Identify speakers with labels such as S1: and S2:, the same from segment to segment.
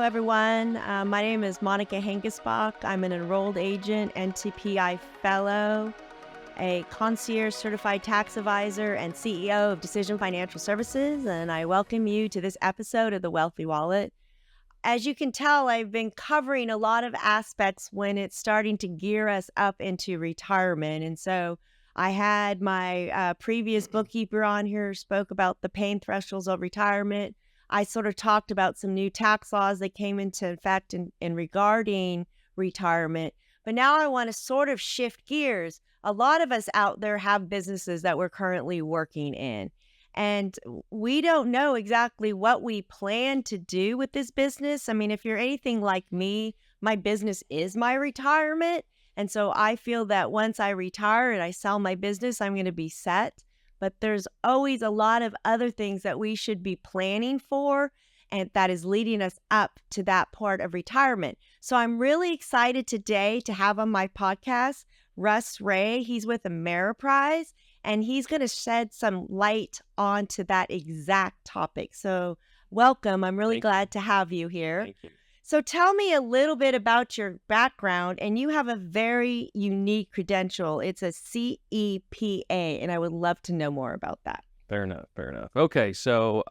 S1: Hello, everyone. My name is Monika Hengesbach. I'm an enrolled agent, NTPI fellow, a concierge certified tax advisor, and CEO of Decision Financial Services. And I welcome you to this episode of The Wealthy Wallet. As you can tell, I've been covering a lot of aspects when it's starting to gear us up into retirement. And so I had my previous bookkeeper on here spoke about the pain thresholds of retirement. I sort of talked about some new tax laws that came into effect in regarding retirement. But now I want to sort of shift gears. A lot of us out there have businesses that we're currently working in. And we don't know exactly what we plan to do with this business. I mean, if you're anything like me, my business is my retirement. And so I feel that once I retire and I sell my business, I'm going to be set. But there's always a lot of other things that we should be planning for, and that is leading us up to that part of retirement. So I'm really excited today to have on my podcast Russ Ray. He's with Ameriprise, and he's going to shed some light onto that exact topic. So welcome. I'm really glad to have you here.
S2: Thank you.
S1: So tell me a little bit about your background, and you have a very unique credential. It's a CEPA, and I would love to know more about that.
S2: Fair enough. Okay, so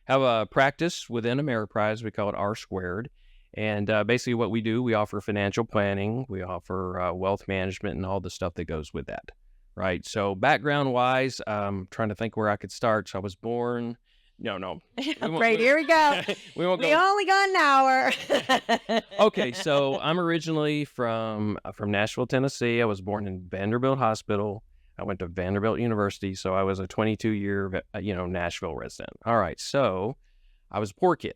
S2: have a practice within Ameriprise. We call it R squared. And basically what we do, we offer financial planning, we offer wealth management and all the stuff that goes with that, right? So background-wise, trying to think where I could start. So I was born... No.
S1: Great, here we go. we only got an hour.
S2: Okay, so I'm originally from Nashville, Tennessee. I was born in Vanderbilt Hospital. I went to Vanderbilt University, so I was a 22-year, Nashville resident. All right, so I was a poor kid.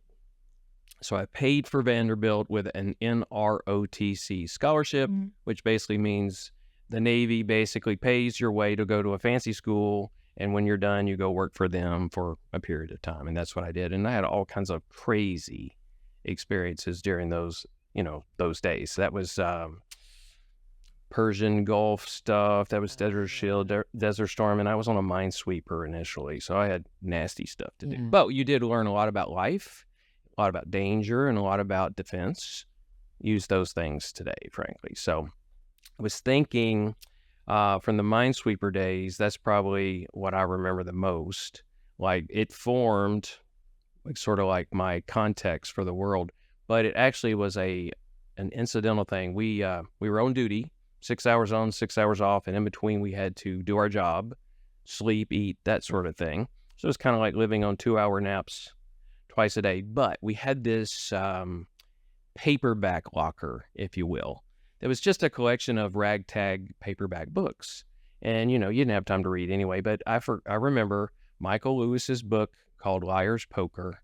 S2: So I paid for Vanderbilt with an NROTC scholarship, which basically means the Navy basically pays your way to go to a fancy school. And when you're done, you go work for them for a period of time. And that's what I did. And I had all kinds of crazy experiences during those days. That was Persian Gulf stuff. That was Desert Shield, Desert Storm. And I was on a minesweeper initially. So I had nasty stuff to do. But you did learn a lot about life, a lot about danger, and a lot about defense. Use those things today, frankly. So I was thinking... from the minesweeper days, that's probably what I remember the most. Like it formed like sort of like my context for the world, but it actually was an incidental thing. We were on duty, 6 hours on, 6 hours off, and in between we had to do our job, sleep, eat, that sort of thing. So it was kind of like living on 2-hour naps twice a day. But we had this paperback locker, if you will. It was just a collection of ragtag paperback books. And, you didn't have time to read anyway. But I remember Michael Lewis's book called Liar's Poker.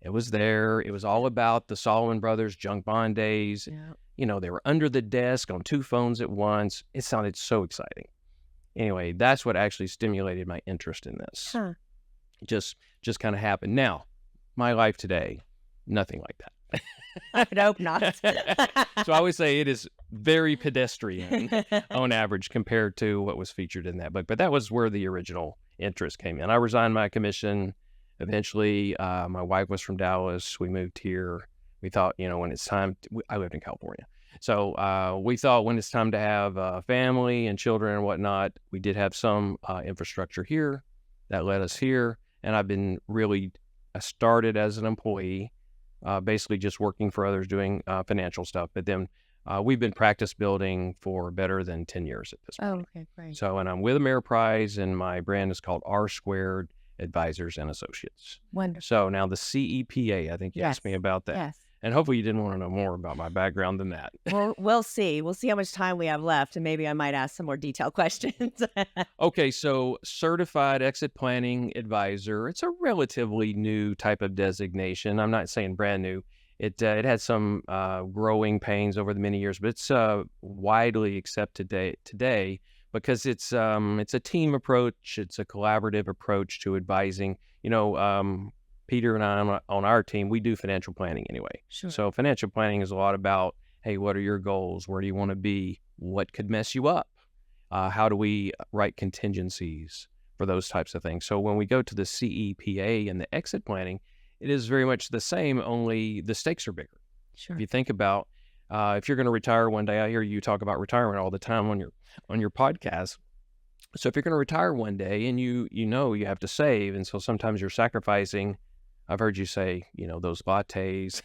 S2: It was there. It was all about the Solomon Brothers junk bond days. Yeah. They were under the desk on 2 phones at once. It sounded so exciting. Anyway, that's what actually stimulated my interest in this.
S1: Huh.
S2: Just kind of happened. Now, my life today, nothing like that.
S1: I would hope not.
S2: So I always say it is very pedestrian on average compared to what was featured in that book. But that was where the original interest came in. I resigned my commission. Eventually, my wife was from Dallas. We moved here. We thought, when it's time, I lived in California. So we thought when it's time to have a family and children and whatnot, we did have some infrastructure here that led us here. And I started as an employee. Basically just working for others doing financial stuff. But then we've been practice building for better than 10 years at this point.
S1: Oh, okay, great.
S2: So, and I'm with Ameriprise, and my brand is called R Squared Advisors and Associates.
S1: Wonderful.
S2: So now the CEPA, I think you asked me about that.
S1: Yes.
S2: And hopefully you didn't want to know more about my background than that.
S1: Well, we'll see. We'll see how much time we have left, and maybe I might ask some more detailed questions.
S2: Okay, so Certified Exit Planning Advisor, it's a relatively new type of designation. I'm not saying brand new. It had some growing pains over the many years, but it's widely accepted today because it's a team approach. It's a collaborative approach to advising. Peter and I on our team, we do financial planning anyway.
S1: Sure.
S2: So financial planning is a lot about, hey, what are your goals? Where do you want to be? What could mess you up? How do we write contingencies for those types of things? So when we go to the CEPA and the exit planning, it is very much the same, only the stakes are bigger.
S1: Sure.
S2: If you think about if you're going to retire one day, I hear you talk about retirement all the time on your podcast. So if you're going to retire one day and you know you have to save, and so sometimes you're sacrificing. I've heard you say, those lattes.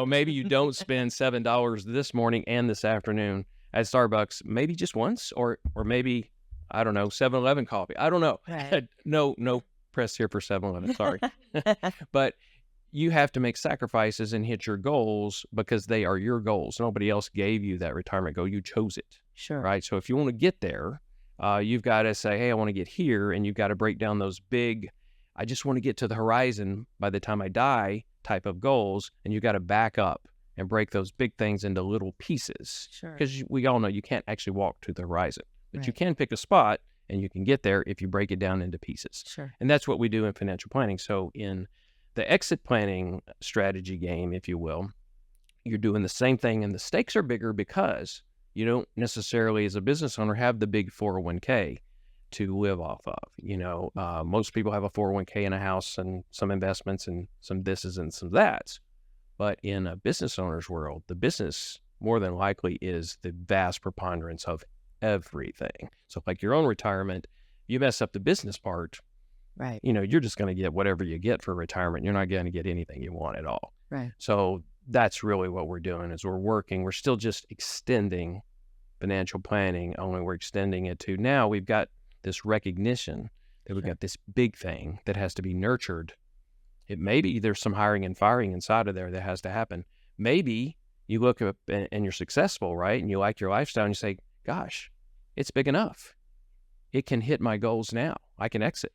S2: Maybe you don't spend $7 this morning and this afternoon at Starbucks, maybe just once, or maybe, I don't know, 7-Eleven coffee. I don't know.
S1: Right.
S2: No press here for 7-Eleven. Sorry. But you have to make sacrifices and hit your goals because they are your goals. Nobody else gave you that retirement goal. You chose it.
S1: Sure.
S2: Right. So if you want to get there, you've got to say, hey, I want to get here. And you've got to break down those big, I just want to get to the horizon by the time I die type of goals. And you've got to back up and break those big things into little pieces.
S1: Sure.
S2: Because we all know you can't actually walk to the horizon, but
S1: Right.
S2: you can pick a spot and you can get there if you break it down into pieces.
S1: Sure.
S2: And that's what we do in financial planning. So in the exit planning strategy game, if you will, you're doing the same thing, and the stakes are bigger because you don't necessarily, as a business owner, have the big 401k to live off of. Most people have a 401k in a house and some investments and some thises and some that's. But in a business owner's world, the business more than likely is the vast preponderance of everything. So like your own retirement, you mess up the business part,
S1: Right.
S2: you're just going to get whatever you get for retirement. You're not going to get anything you want at all.
S1: Right.
S2: So that's really what we're doing is we're still just extending financial planning, only we're extending it to now we've got this recognition that we've got this big thing that has to be nurtured. It maybe there's some hiring and firing inside of there that has to happen. Maybe you look up and you're successful, right? And you like your lifestyle and you say, gosh, it's big enough. It can hit my goals now. I can exit.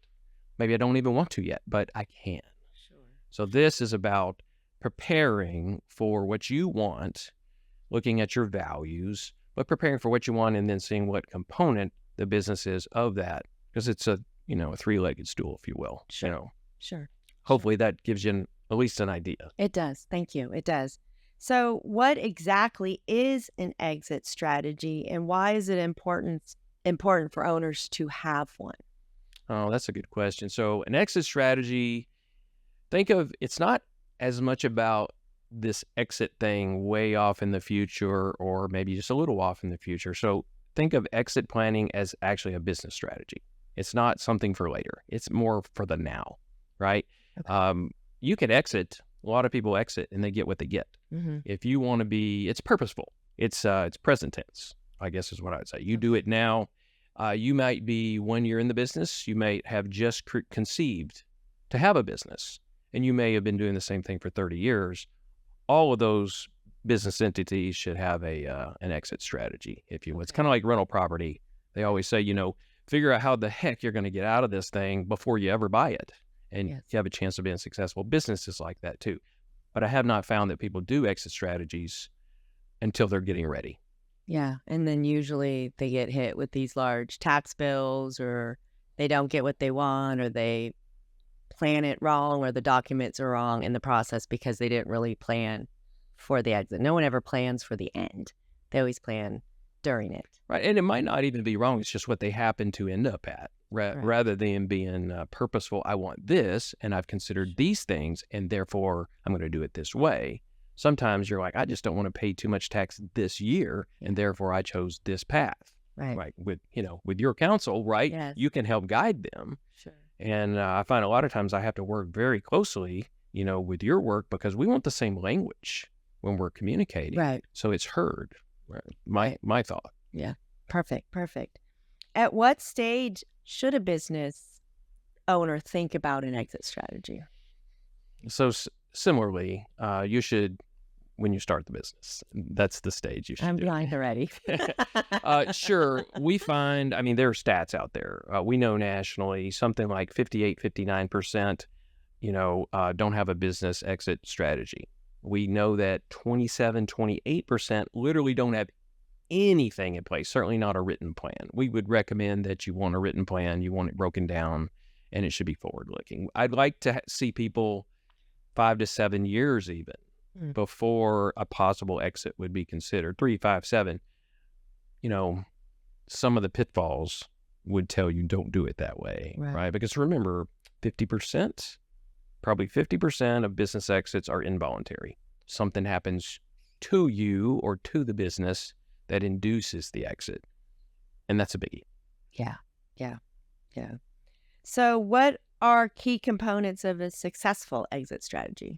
S2: Maybe I don't even want to yet, but I can.
S1: Sure.
S2: So this is about preparing for what you want, looking at your values, but preparing for what you want and then seeing what component the business is of that. Because it's a three-legged stool, if you will.
S1: Sure. Sure.
S2: Hopefully that gives you at least an idea.
S1: It does. Thank you. It does. So what exactly is an exit strategy, and why is it important for owners to have one?
S2: Oh, that's a good question. So an exit strategy, think of, it's not as much about this exit thing way off in the future or maybe just a little off in the future. So think of exit planning as actually a business strategy. It's not something for later. It's more for the now, right?
S1: Okay.
S2: You can exit. A lot of people exit and they get what they get.
S1: Mm-hmm.
S2: If you want to be, it's purposeful. It's present tense, I guess is what I would say. You do it now. You might be 1 year in the business. You might have just conceived to have a business, and you may have been doing the same thing for 30 years. All of those business entities should have an exit strategy, if you will. It's kind of like rental property. They always say, figure out how the heck you're going to get out of this thing before you ever buy it, and you have a chance of being successful. Business is like that too. But I have not found that people do exit strategies until they're getting ready.
S1: Yeah. And then usually they get hit with these large tax bills, or they don't get what they want, or they plan it wrong, or the documents are wrong in the process because they didn't really plan for the exit. No one ever plans for the end. They always plan during it.
S2: Right. And it might not even be wrong. It's just what they happen to end up at rather than being purposeful. I want this and I've considered these things and therefore I'm going to do it this way. Sometimes you're like, I just don't want to pay too much tax this year and therefore I chose this path.
S1: Right.
S2: With your counsel, right?
S1: Yes.
S2: You can help guide them.
S1: Sure.
S2: And I find a lot of times I have to work very closely, with your work because we want the same language when we're communicating.
S1: Right.
S2: So it's heard. Right. My thought.
S1: Yeah. Perfect. At what stage should a business owner think about an exit strategy?
S2: So similarly, you should, when you start the business, that's the stage you should
S1: I'm
S2: do.
S1: blind already.
S2: Sure. We find, there are stats out there. We know nationally something like 58, 59%, don't have a business exit strategy. We know that 27, 28% literally don't have anything in place, certainly not a written plan. We would recommend that you want a written plan, you want it broken down, and it should be forward-looking. I'd like to see people 5 to 7 years even before a possible exit would be considered. 3, 5, 7. Some of the pitfalls would tell you don't do it that way, right? Because remember, 50% probably 50% of business exits are involuntary. Something happens to you or to the business that induces the exit. And that's a biggie.
S1: Yeah. Yeah. Yeah. So what are key components of a successful exit strategy?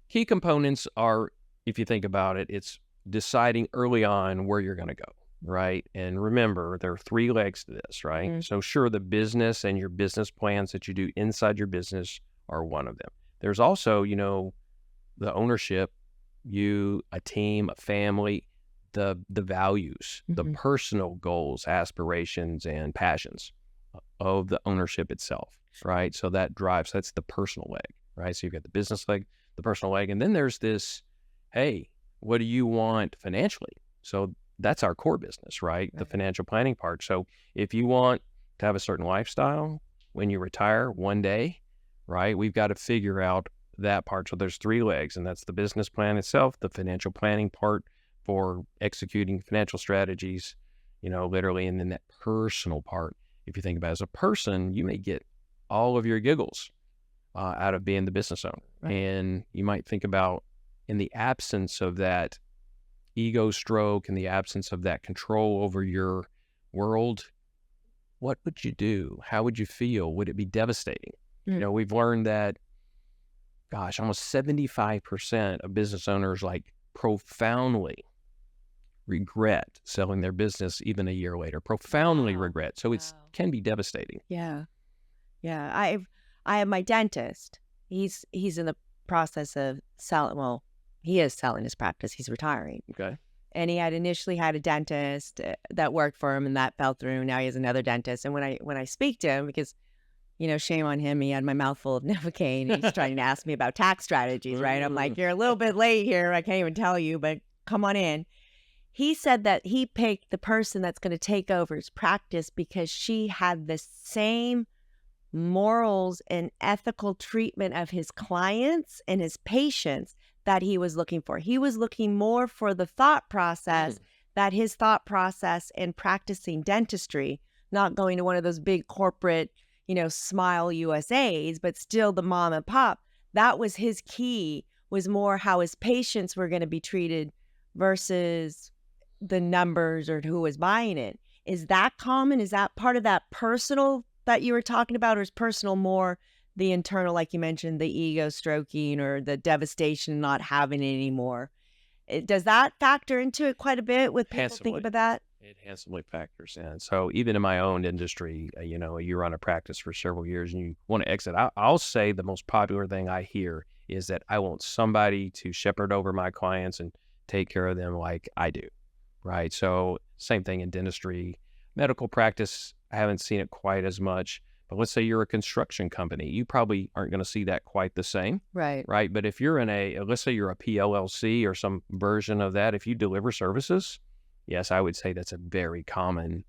S2: Key components are, if you think about it, it's deciding early on where you're going to go, right? And remember, there are 3 legs to this, right?
S1: Mm-hmm.
S2: So sure, the business and your business plans that you do inside your business are one of them. There's also, the ownership, you, a team, a family, the values, the
S1: Mm-hmm.
S2: personal goals, aspirations, and passions of the ownership itself, right? So that's the personal leg, right? So you've got the business leg, the personal leg, and then there's this, hey, what do you want financially? So that's our core business, right? The financial planning part. So if you want to have a certain lifestyle when you retire one day, right, we've got to figure out that part. So there's 3 legs, and that's the business plan itself, the financial planning part for executing financial strategies, literally, and then that personal part. If you think about it as a person, you may get all of your giggles out of being the business owner.
S1: Right.
S2: And you might think about, in the absence of that ego stroke, in the absence of that control over your world, what would you do? How would you feel? Would it be devastating? We've learned that, gosh, almost 75% of business owners profoundly regret selling their business even a year later. Profoundly regret. So it can be devastating.
S1: Yeah. Yeah. I have my dentist. He's in the process of selling. Well, he is selling his practice. He's retiring.
S2: Okay.
S1: And he had initially had a dentist that worked for him, and that fell through. Now he has another dentist. And when I speak to him, because shame on him, he had my mouth full of Novocaine. He's trying to ask me about tax strategies, right? I'm like, you're a little bit late here. I can't even tell you, but come on in. He said that he picked the person that's going to take over his practice because she had the same morals and ethical treatment of his clients and his patients that he was looking for. He was looking more for the thought process, that his thought process in practicing dentistry, not going to one of those big corporate, Smile USAs, but still the mom and pop. That was his key, was more how his patients were going to be treated versus the numbers or who was buying it. Is that common? Is that part of that personal that you were talking about, or is personal more the internal, like you mentioned, the ego stroking or the devastation not having it anymore? Does that factor into it quite a bit with people thinking about that?
S2: It handsomely factors in. So even in my own industry, you run a practice for several years and you want to exit. I'll say the most popular thing I hear is that I want somebody to shepherd over my clients and take care of them like I do, right? So same thing in dentistry. Medical practice, I haven't seen it quite as much. But let's say you're a construction company, you probably aren't going to see that quite the same.
S1: Right.
S2: Right. But if you're let's say you're a PLLC or some version of that, if you deliver services, yes, I would say that's a very common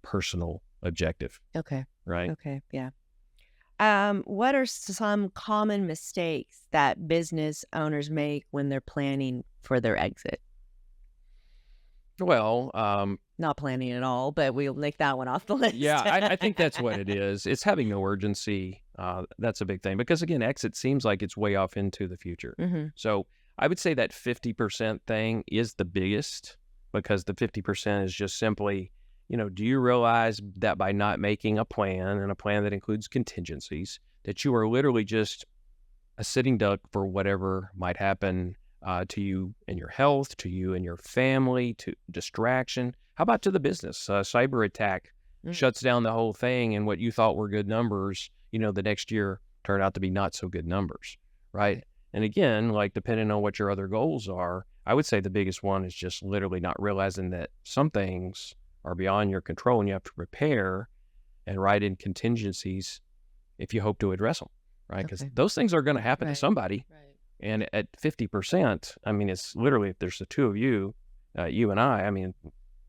S2: personal objective.
S1: Okay.
S2: Right.
S1: Okay. Yeah. What are some common mistakes that business owners make when they're planning for their exit?
S2: Well,
S1: not planning at all, but we'll make that one off the list.
S2: Yeah, I think that's what it is. It's having no urgency. That's a big thing because, again, exit seems like it's way off into the future.
S1: Mm-hmm.
S2: So I would say that 50% thing is the biggest because the 50% is just simply, do you realize that by not making a plan and a plan that includes contingencies, that you are literally just a sitting duck for whatever might happen to you and your health, to you and your family, to distraction. How about to the business? Cyber attack shuts down the whole thing, and what you thought were good numbers, the next year turned out to be not so good numbers, right? And again, depending on what your other goals are, I would say the biggest one is just literally not realizing that some things are beyond your control and you have to prepare and write in contingencies if you hope to address them, right? Because those things are going to happen to somebody. Right. And at 50%, I mean, it's literally, if there's the two of you, you and I mean,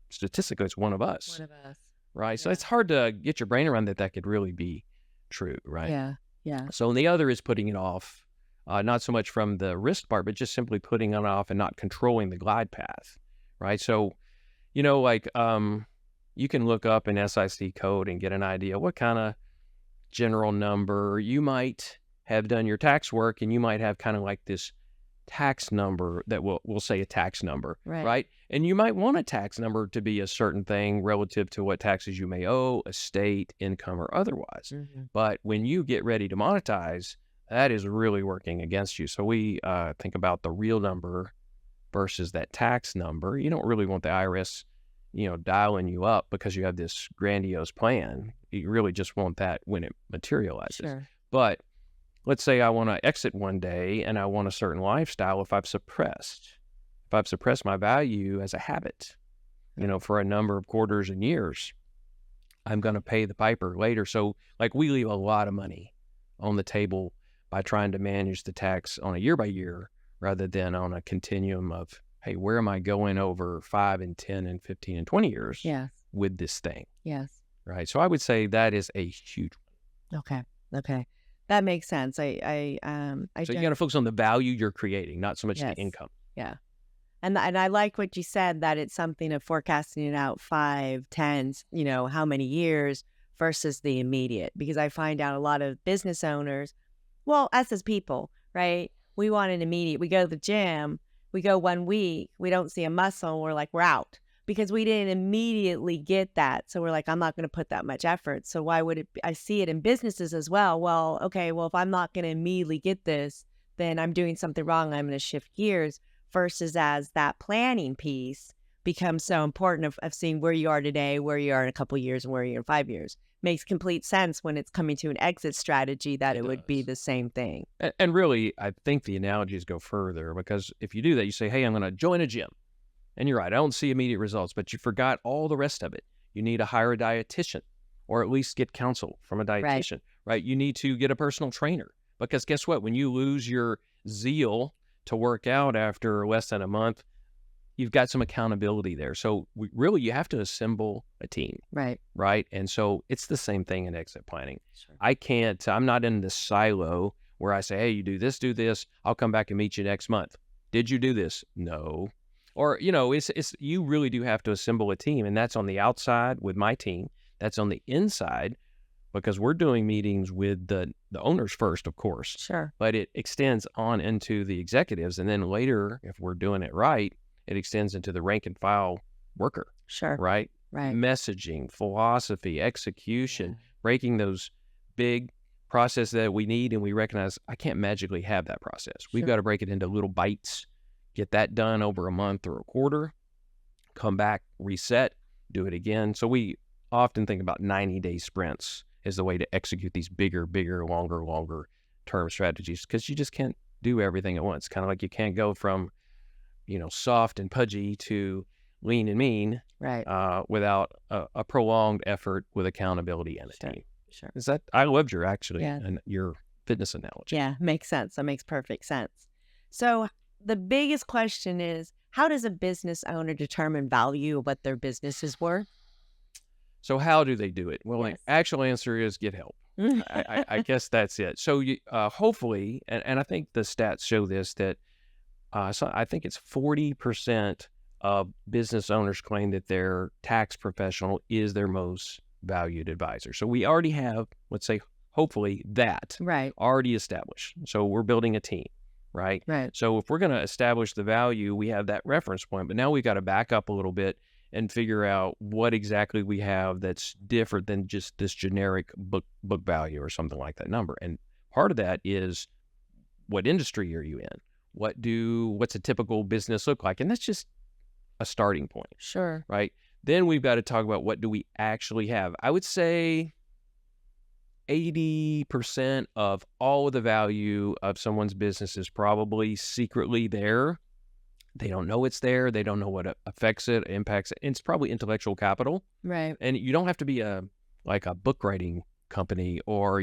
S2: statistically, it's one of us.
S1: One of us.
S2: Right. Yeah. So it's hard to get your brain around that could really be true. Right.
S1: Yeah. Yeah.
S2: So the other is putting it off, not so much from the risk part, but just simply putting it off and not controlling the glide path. Right. So, you can look up an SIC code and get an idea what kind of general number you might have done your tax work, and you might have kind of like this tax number that we'll say a tax number, right? And you might want a tax number to be a certain thing relative to what taxes you may owe, estate, income, or otherwise. But when you get ready to monetize, that is really working against you. So we think about the real number versus that tax number. You don't really want the IRS, dialing you up because you have this grandiose plan. You really just want that when it materializes. But let's say I want to exit one day and I want a certain lifestyle. If I've suppressed my value as a habit, for a number of quarters and years, I'm going to pay the piper later. So like we leave a lot of money on the table by trying to manage the tax on a year by year rather than on a continuum of, hey, where am I going over 5 and 10 and 15 and 20 years with this thing? Right. So I would say that is a huge one.
S1: Okay. That makes sense. So you
S2: got to focus on the value you're creating, not so much the income.
S1: Yeah. And I like what you said, that it's something of forecasting it out 5, 10, how many years versus the immediate. Because I find out a lot of business owners, well, us as people, right? We want an immediate. We go to the gym, we go 1 week, we don't see a muscle, we're like, we're out. Because we didn't immediately get that. So we're like, I'm not going to put that much effort. So why would it be? I see it in businesses as well. Well, okay, if I'm not going to immediately get this, then I'm doing something wrong. I'm going to shift gears, versus as that planning piece becomes so important of seeing where you are today, where you are in a couple of years, and where you are in 5 years. Makes complete sense when it's coming to an exit strategy that it would be the same thing.
S2: And really, I think the analogies go further, because if you do that, you say, hey, I'm going to join a gym. And you're right, I don't see immediate results, but you forgot all the rest of it. You need to hire a dietitian, or at least get counsel from a dietitian, right? You need to get a personal trainer, because guess what? When you lose your zeal to work out after less than a month, you've got some accountability there. So you have to assemble a team, right? And so it's the same thing in exit planning. I'm not in the silo where I say, hey, you do this, I'll come back and meet you next month. Did you do this? No. Or, it's you really do have to assemble a team, and that's on the outside with my team. That's on the inside, because we're doing meetings with the owners first, of course. But it extends on into the executives, and then later, if we're doing it right, it extends into the rank and file worker. Right? Messaging, philosophy, execution, breaking those big processes that we need, and we recognize I can't magically have that process. We've got to break it into little bites. Get that done over a month or a quarter, come back, reset, do it again. So we often think about 90-day sprints as the way to execute these bigger, longer term strategies, because you just can't do everything at once. Kind of like you can't go from, soft and pudgy to lean and mean without a prolonged effort with accountability and a team. Is that, I loved your fitness analogy.
S1: Yeah, makes sense. That makes perfect sense. So the biggest question is, how does a business owner determine value of what their business is worth?
S2: So how do they do it? Well, the actual answer is get help. I guess that's it. So you, hopefully, and I think the stats show this, that so I think it's 40% of business owners claim that their tax professional is their most valued advisor. So we already have, let's say, hopefully that already established. So we're building a team. Right. So if we're going to establish the value, we have that reference point, but now we've got to back up a little bit and figure out what exactly we have that's different than just this generic book value or something like that number. And part of that is, what industry are you in? What's a typical business look like? And that's just a starting point. Right. Then we've got to talk about, what do we actually have? I would say 80% of all of the value of someone's business is probably secretly there. They don't know it's there. They don't know what affects it, impacts it. And it's probably intellectual capital. And you don't have to be a book writing company, or,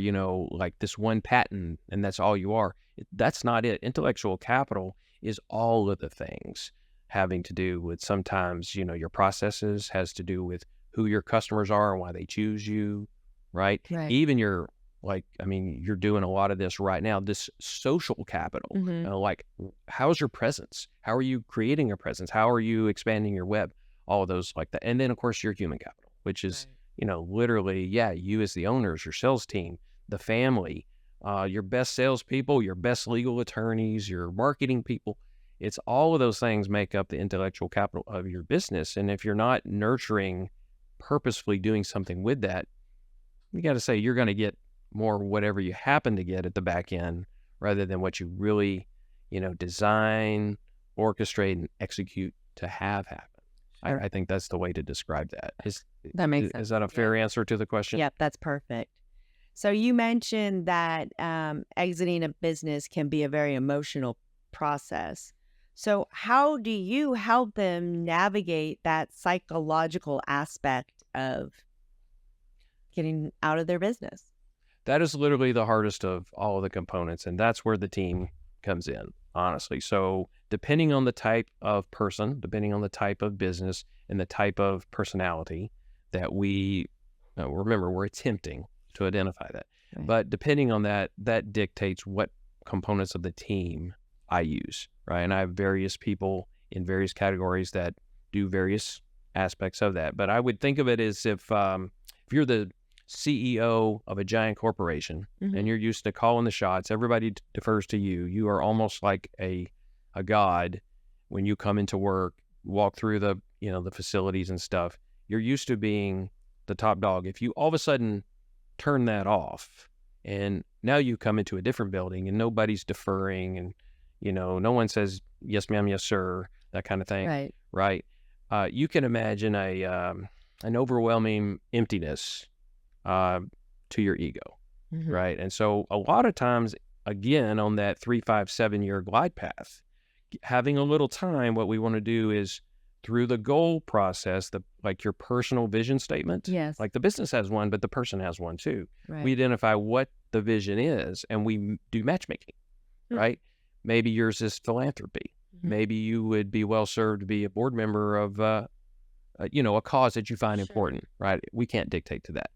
S2: like this one patent, and that's all you are. That's not it. Intellectual capital is all of the things having to do with, sometimes, your processes, has to do with who your customers are and why they choose you. Right. Even you're doing a lot of this right now, this social capital, like, how's your presence? How are you creating a presence? How are you expanding your web? All of those like that. And then, of course, your human capital, which is, literally, you as the owners, your sales team, the family, your best salespeople, your best legal attorneys, your marketing people. It's all of those things make up the intellectual capital of your business. And if you're not nurturing, purposefully doing something with that, you got to say you're going to get more whatever you happen to get at the back end rather than what you really, design, orchestrate, and execute to have happen.
S1: Sure.
S2: I think that's the way to describe that.
S1: That makes sense.
S2: Is that a fair answer to the question?
S1: Yep, that's perfect. So you mentioned that exiting a business can be a very emotional process. So how do you help them navigate that psychological aspect of getting out of their business?
S2: That is literally the hardest of all of the components, and that's where the team comes in, honestly. So depending on the type of person, depending on the type of business and the type of personality that we, remember, we're attempting to identify that.
S1: Right.
S2: But depending on that, that dictates what components of the team I use, right? And I have various people in various categories that do various aspects of that. But I would think of it as if you're the CEO of a giant corporation and you're used to calling the shots, everybody defers to you. You are almost like a god when you come into work, walk through the facilities and stuff. You're used to being the top dog. If you all of a sudden turn that off and now you come into a different building and nobody's deferring and no one says yes ma'am, yes sir, that kind of thing, right? You can imagine an overwhelming emptiness to your ego, right? And so a lot of times, again, on that 3, 5, 7-year glide path, having a little time, what we want to do is through the goal process, like your personal vision statement.
S1: Yes.
S2: Like the business has one, but the person has one too.
S1: Right.
S2: We identify what the vision is and we do matchmaking, right? Maybe yours is philanthropy. Maybe you would be well served to be a board member of, a cause that you find important, right? We can't dictate to that.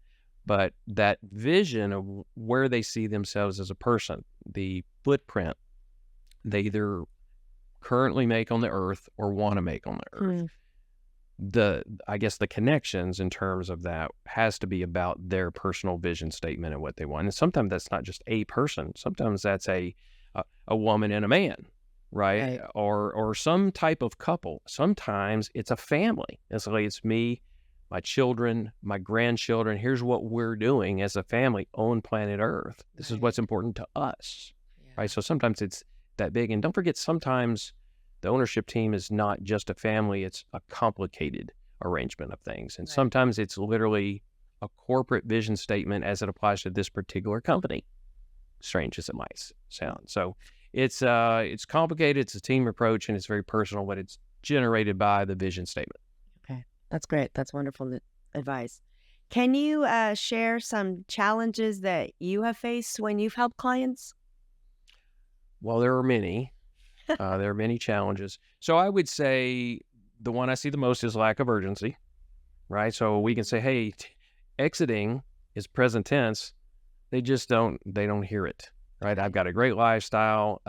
S2: But that vision of where they see themselves as a person, the footprint they either currently make on the earth or want to make on the earth. I guess the connections in terms of that has to be about their personal vision statement and what they want. And sometimes that's not just a person. Sometimes that's a woman and a man, right? Or some type of couple. Sometimes it's a family. It's like it's me, my children, my grandchildren. Here's what we're doing as a family on planet Earth. This is what's important to us, right? So sometimes it's that big. And don't forget, sometimes the ownership team is not just a family. It's a complicated arrangement of things. And sometimes it's literally a corporate vision statement as it applies to this particular company, strange as it might sound. So it's complicated. It's a team approach and it's very personal, but it's generated by the vision statement.
S1: Okay. That's great. That's wonderful advice. Can you share some challenges that you have faced when you've helped clients?
S2: Well, there are many. There are many challenges. So I would say the one I see the most is lack of urgency, right? So we can say, hey, exiting is present tense. They don't hear it, right? I've got a great lifestyle.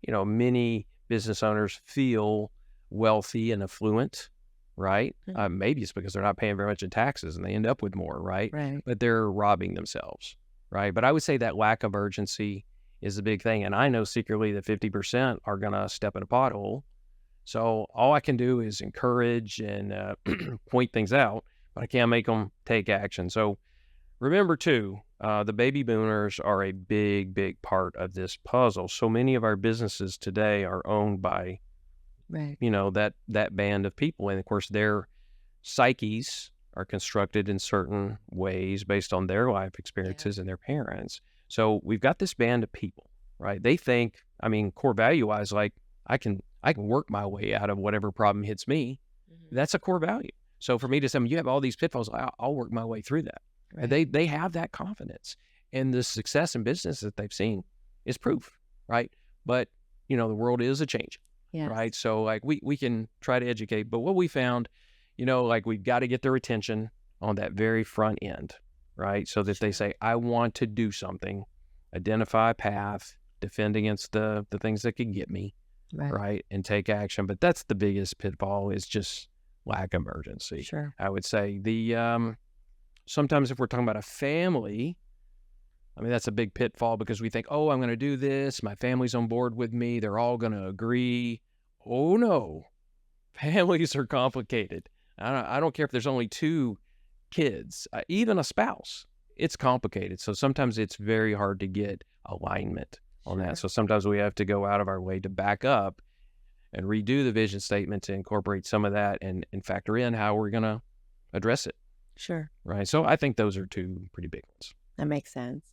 S2: Many business owners feel wealthy and affluent, right? Maybe it's because they're not paying very much in taxes and they end up with more, right? But they're robbing themselves, right? But I would say that lack of urgency is the big thing. And I know secretly that 50% are going to step in a pothole. So all I can do is encourage and point things out, but I can't make them take action. So remember too, the baby boomers are a big, big part of this puzzle. So many of our businesses today are owned by, that band of people. And of course, their psyches are constructed in certain ways based on their life experiences and their parents. So we've got this band of people, right? They think, core value-wise, like I can work my way out of whatever problem hits me. That's a core value. So for me to say, you have all these pitfalls, I'll work my way through that. And they have that confidence. And the success in business that they've seen is proof, right? But, the world is a change, right? So like we can try to educate, but what we found, we've got to get their attention on that very front end, right? So that they say, I want to do something, identify a path, defend against the things that could get me, right? And take action. But that's the biggest pitfall is just lack of urgency. I would say sometimes if we're talking about a family, I mean, that's a big pitfall because we think, oh, I'm going to do this. My family's on board with me. They're all going to agree. Oh, no. Families are complicated. I don't care if there's only 2 kids, even a spouse. It's complicated. So sometimes it's very hard to get alignment on that. So sometimes we have to go out of our way to back up and redo the vision statement to incorporate some of that and factor in how we're going to address it.
S1: Sure.
S2: Right. So I think those are 2 pretty big ones.
S1: That makes sense.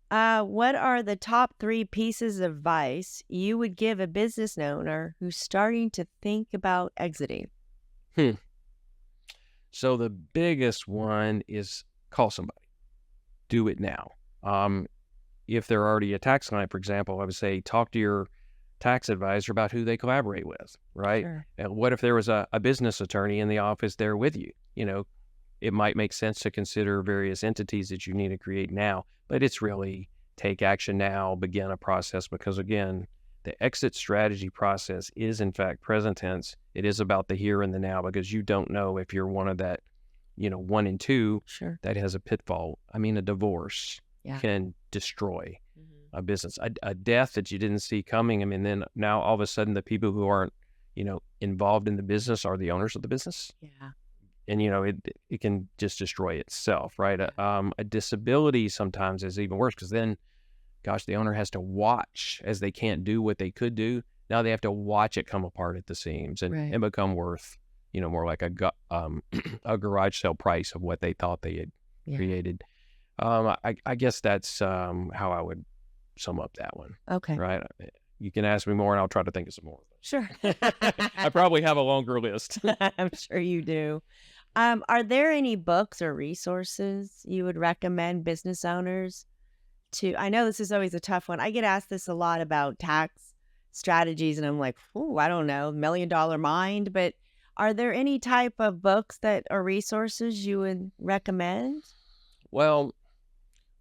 S1: What are the top 3 pieces of advice you would give a business owner who's starting to think about exiting?
S2: So the biggest one is call somebody. Do it now. If they're already a tax client, for example, I would say talk to your tax advisor about who they collaborate with, right?
S1: Sure.
S2: And what if there was a business attorney in the office there with you? You know, it might make sense to consider various entities that you need to create now, but it's really take action now, begin a process, because again, the exit strategy process is in fact present tense. It is about the here and the now, because you don't know if you're one of that, 1 and 2
S1: Sure.
S2: that has a pitfall. I mean, a divorce can destroy a business, a death that you didn't see coming. I mean, then now all of a sudden the people who aren't, involved in the business are the owners of the business.
S1: Yeah.
S2: And, it can just destroy itself, right? A disability sometimes is even worse, because then, gosh, the owner has to watch as they can't do what they could do. Now they have to watch it come apart at the seams and become worth, more like a garage sale price of what they thought they had created. I guess that's how I would sum up that one.
S1: Okay.
S2: Right? You can ask me more and I'll try to think of some more.
S1: Sure.
S2: I probably have a longer list.
S1: I'm sure you do. Are there any books or resources you would recommend business owners to? I know this is always a tough one. I get asked this a lot about tax strategies, and I'm like, oh, I don't know, $1 Million Mind. But are there any type of books or resources you would recommend?
S2: Well,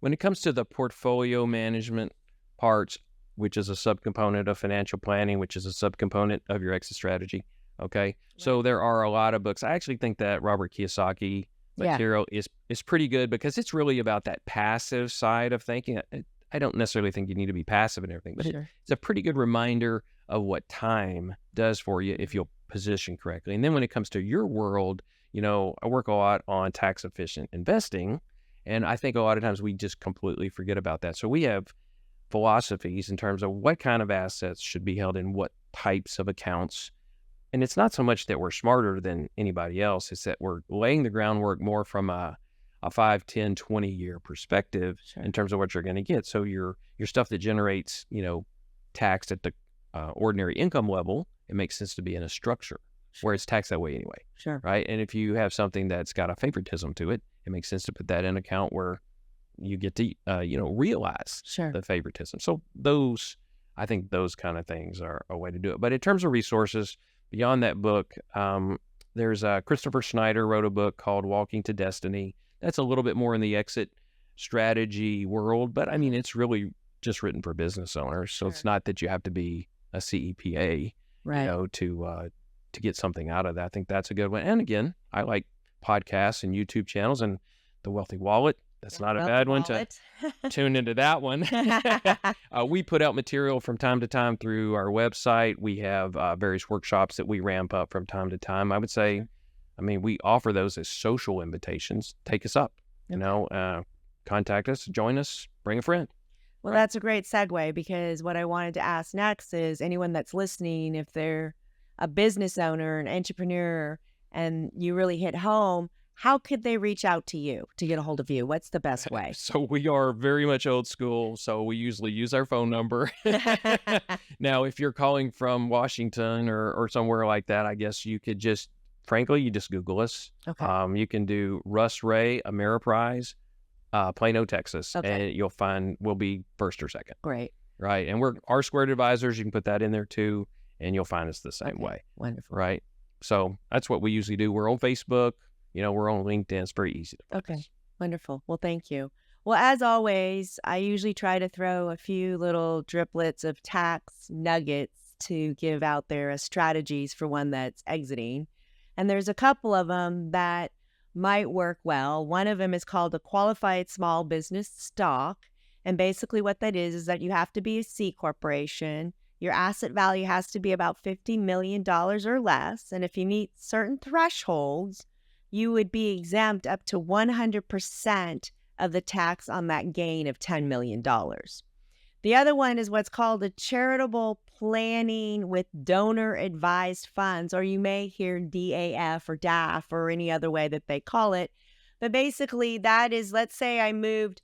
S2: when it comes to the portfolio management parts, which is a subcomponent of financial planning, which is a subcomponent of your exit strategy. Okay. Right. So there are a lot of books. I actually think that Robert Kiyosaki material is pretty good, because it's really about that passive side of thinking. I don't necessarily think you need to be passive in everything, but it's a pretty good reminder of what time does for you if you'll position correctly. And then when it comes to your world, I work a lot on tax efficient investing. And I think a lot of times we just completely forget about that. So we have philosophies in terms of what kind of assets should be held in what types of accounts. And it's not so much that we're smarter than anybody else. It's that we're laying the groundwork more from a 5, 10, 20-year perspective in terms of what you're going to get. So your stuff that generates, taxed at the ordinary income level, it makes sense to be in a structure where it's taxed that way anyway. Sure. Right. And if you have something that's got a favoritism to it, it makes sense to put that in an account where you get to, realize the favoritism. So I think those kind of things are a way to do it. But in terms of resources, beyond that book, there's Christopher Schneider wrote a book called Walking to Destiny. That's a little bit more in the exit strategy world, but I mean, it's really just written for business owners. So it's not that you have to be a CEPA, to get something out of that. I think that's a good one. And again, I like podcasts and YouTube channels, and The Wealthy Wallet. That's not a bad one to tune into that one. We put out material from time to time through our website. We have various workshops that we ramp up from time to time. I would say, we offer those as social invitations. Take us up, contact us, join us, bring a friend.
S1: Well, that's a great segue, because what I wanted to ask next is anyone that's listening, if they're a business owner, an entrepreneur, and you really hit home, how could they reach out to you to get a hold of you? What's the best way?
S2: So we are very much old school. So we usually use our phone number. Now, if you're calling from Washington or somewhere like that, I guess you could just Google us. Okay. You can do Russ Ray Ameriprise, Plano, Texas, and you'll find we'll be first or second.
S1: Great.
S2: Right. And we're R-Squared Advisors. You can put that in there too, and you'll find us the same way.
S1: Wonderful.
S2: Right. So that's what we usually do. We're on Facebook. We're on LinkedIn. It's very easy to find us.
S1: Wonderful. Well, thank you. Well, as always, I usually try to throw a few little driplets of tax nuggets to give out there as strategies for one that's exiting. And there's a couple of them that might work well. One of them is called a qualified small business stock. And basically what that is that you have to be a C corporation. Your asset value has to be about $50 million or less. And if you meet certain thresholds, you would be exempt up to 100% of the tax on that gain of $10 million. The other one is what's called a charitable planning with donor advised funds, or you may hear DAF or DAF or any other way that they call it. But basically that is, let's say I moved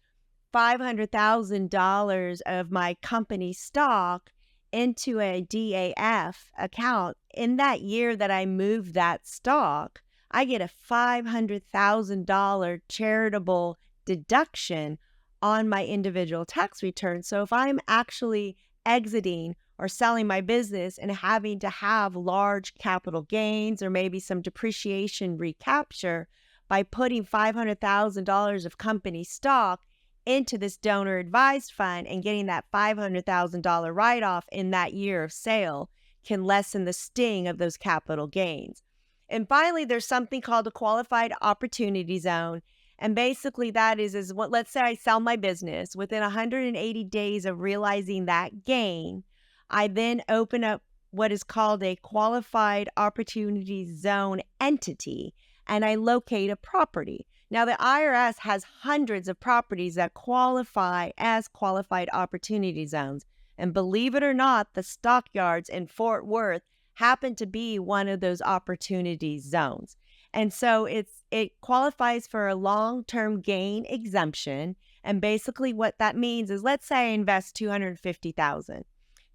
S1: $500,000 of my company stock into a DAF account. In that year that I moved that stock, I get a $500,000 charitable deduction on my individual tax return. So if I'm actually exiting or selling my business and having to have large capital gains or maybe some depreciation recapture by putting $500,000 of company stock into this donor advised fund and getting that $500,000 write-off in that year of sale can lessen the sting of those capital gains. And finally, there's something called a qualified opportunity zone. And basically that is what, let's say I sell my business within 180 days of realizing that gain, I then open up what is called a qualified opportunity zone entity and I locate a property. Now, the IRS has hundreds of properties that qualify as qualified opportunity zones. And believe it or not, the stockyards in Fort Worth happen to be one of those opportunity zones. And so it qualifies for a long-term gain exemption. And basically what that means is, let's say I invest $250,000.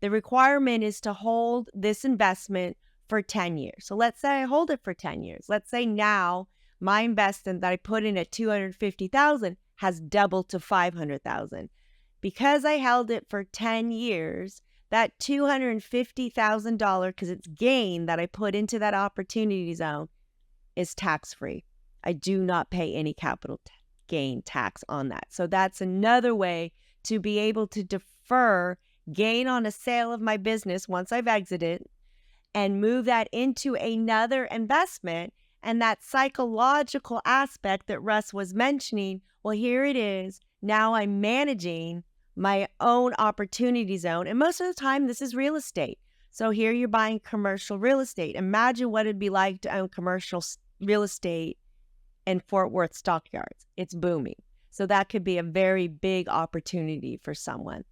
S1: The requirement is to hold this investment for 10 years. So let's say I hold it for 10 years. Let's say now my investment that I put in at $250,000 has doubled to $500,000. Because I held it for 10 years, that $250,000, because it's gain that I put into that opportunity zone, is tax-free. I do not pay any capital gain tax on that. So that's another way to be able to defer gain on a sale of my business once I've exited and move that into another investment. And that psychological aspect that Russ was mentioning, well, here it is. Now I'm managing my own opportunity zone. And most of the time, this is real estate. So here you're buying commercial real estate. Imagine what it'd be like to own commercial real estate in Fort Worth stockyards. It's booming. So that could be a very big opportunity for someone.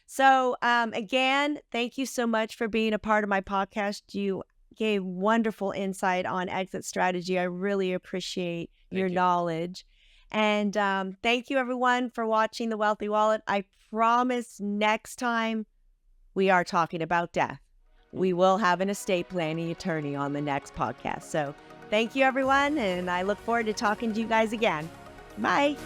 S1: So again, thank you so much for being a part of my podcast. You gave wonderful insight on exit strategy. I really appreciate your knowledge. And thank you, everyone, for watching The Wealthy Wallet. I promise next time we are talking about death. We will have an estate planning attorney on the next podcast. So thank you, everyone, and I look forward to talking to you guys again. Bye.